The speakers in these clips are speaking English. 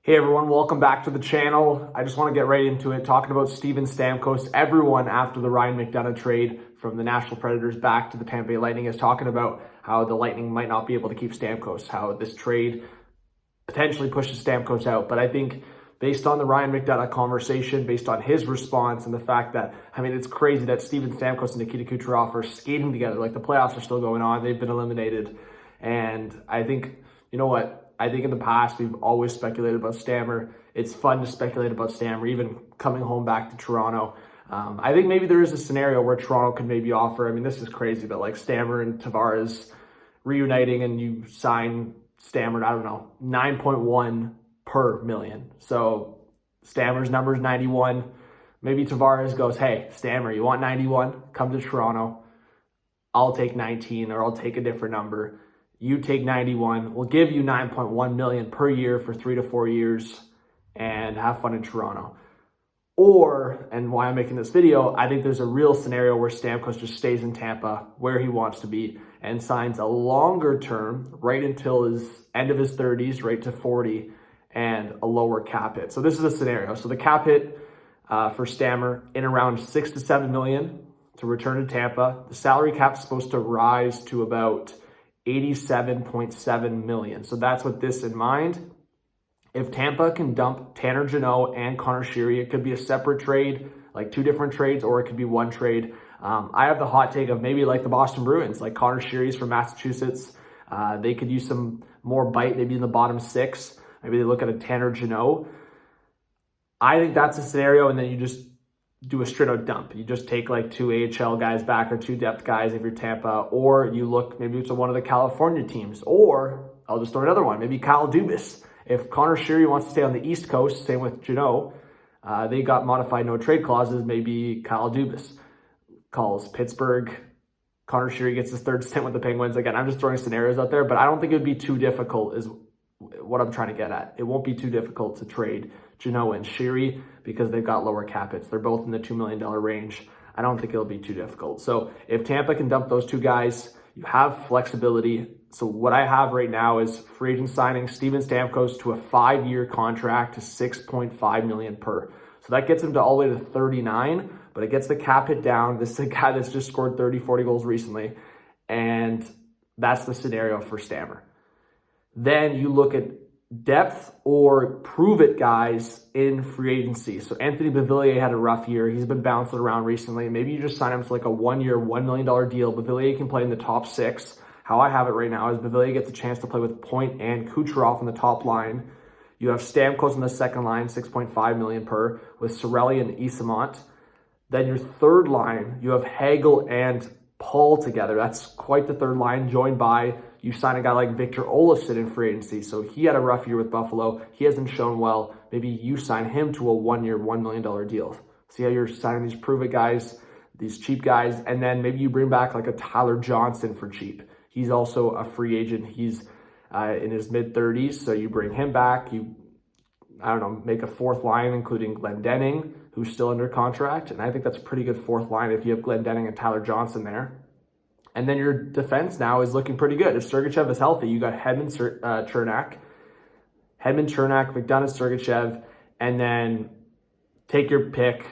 Hey everyone, welcome back to the channel. I just want to get right into it, talking about Steven Stamkos. Everyone after the Ryan McDonagh trade from the Nashville Predators back to the Tampa Bay Lightning is talking about how the Lightning might not be able to keep Stamkos, how this trade potentially pushes Stamkos out. But I think based on the Ryan McDonagh conversation, based on his response and the fact that, it's crazy that Steven Stamkos and Nikita Kucherov are skating together. Like, the playoffs are still going on. They've been eliminated. And I think, you know what? I think in the past, we've always speculated about Stammer. It's fun to speculate about Stammer, even coming home back to Toronto. I think maybe there is a scenario where Toronto could maybe offer, this is crazy, but like Stammer and Tavares reuniting and you sign Stammer, 9.1 per million. So Stammer's number is 91. Maybe Tavares goes, hey, Stammer, you want 91? Come to Toronto. I'll take 19, or I'll take a different number. You take 91. We'll give you 9.1 million per year for 3 to 4 years and have fun in Toronto. Or, and why I'm making this video, I think there's a real scenario where Stamkos just stays in Tampa where he wants to be and signs a longer term right until his end of his 30s, right to 40, and a lower cap hit. So this is a scenario. So the cap hit for Stammer in around 6 to 7 million to return to Tampa. The salary cap is supposed to rise to about 87.7 million. So that's with this in mind. If Tampa can dump Tanner Jeannot and Connor Sheary, it could be a separate trade, like 2 different trades, or it could be one trade. I have the hot take of maybe like the Boston Bruins, like Connor Sheary's from Massachusetts. They could use some more bite, maybe in the bottom 6. Maybe they look at a Tanner Jeannot. I think that's a scenario, and then you just do a straight out dump. You just take like 2 AHL guys back or 2 depth guys if you're Tampa, or you look maybe to one of the California teams, or I'll just throw another one, maybe Kyle Dubas. If Connor Sheary wants to stay on the East Coast, same with Jeannot, they got modified no trade clauses, maybe Kyle Dubas calls Pittsburgh. Connor Sheary gets his 3rd stint with the Penguins. Again, I'm just throwing scenarios out there, but I don't think it would be too difficult is what I'm trying to get at. It won't be too difficult to trade Jeannot and Sheary because they've got lower cap hits. They're both in the $2 million range. I don't think it'll be too difficult. So if Tampa can dump those 2 guys, you have flexibility. So what I have right now is free agent signing Steven Stamkos to a 5-year contract to 6.5 million per. So that gets him to all the way to 39, but it gets the cap hit down. This is a guy that's just scored 30, 40 goals recently. And that's the scenario for Stammer. Then you look at depth or prove it guys in free agency. So Anthony Beauvillier had a rough year. He's been bouncing around recently. Maybe you just sign him to like a 1-year, $1 million deal. Beauvillier can play in the top 6. How I have it right now is Beauvillier gets a chance to play with Point and Kucherov on the top line. You have Stamkos on the second line, 6.5 million per, with Cirelli and Isamont. Then your third line, you have Hagel and Paul together. That's quite the third line, joined by, you sign a guy like Victor Olofsson in free agency. So he had a rough year with Buffalo. He hasn't shown well. Maybe you sign him to a 1-year, $1 million deal. See how you're signing these prove-it guys, these cheap guys, and then maybe you bring back like a Tyler Johnson for cheap. He's also a free agent. He's in his mid-30s, so you bring him back. You, make a 4th line, including Glendening, who's still under contract. And I think that's a pretty good 4th line if you have Glendening and Tyler Johnson there. And then your defense now is looking pretty good. If Sergachev is healthy, you got Hedman, Chernak, McDonagh, Sergachev, and then take your pick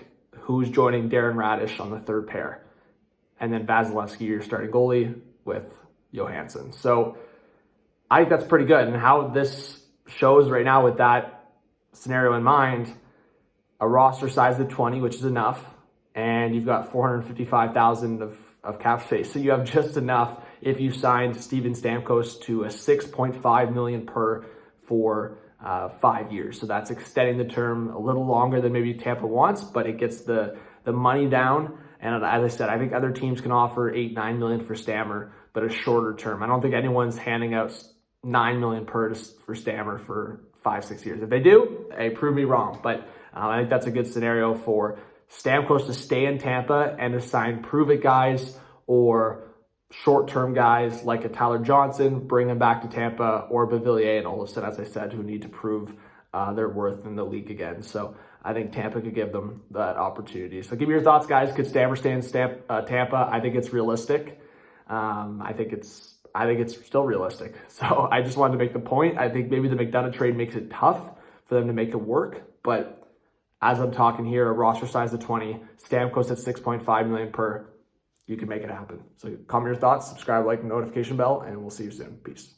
who's joining Darren Radish on the 3rd pair. And then Vasilevsky, your starting goalie, with Johansson. So I think that's pretty good. And how this shows right now with that scenario in mind, a roster size of 20, which is enough, and you've got 455,000 of cap space. So you have just enough if you signed Steven Stamkos to a 6.5 million per for 5 years. So that's extending the term a little longer than maybe Tampa wants, but it gets the money down. And as I said, I think other teams can offer 8-9 million for Stammer, but a shorter term. I don't think anyone's handing out 9 million per for Stammer for 5-6 years. If they do, hey, prove me wrong. But I think that's a good scenario for Stamkos to stay in Tampa and to sign prove-it guys or short-term guys like a Tyler Johnson, bring him back to Tampa, or Beauvillier and Olofsson, as I said, who need to prove their worth in the league again. So I think Tampa could give them that opportunity. So give me your thoughts, guys. Could Stammer stay in Tampa? I think it's realistic. I think it's still realistic. So I just wanted to make the point. I think maybe the McDonagh trade makes it tough for them to make it work. But as I'm talking here, a roster size of 20, Stamkos at 6.5 million per, you can make it happen. So comment your thoughts, subscribe, like, notification bell, and we'll see you soon. Peace.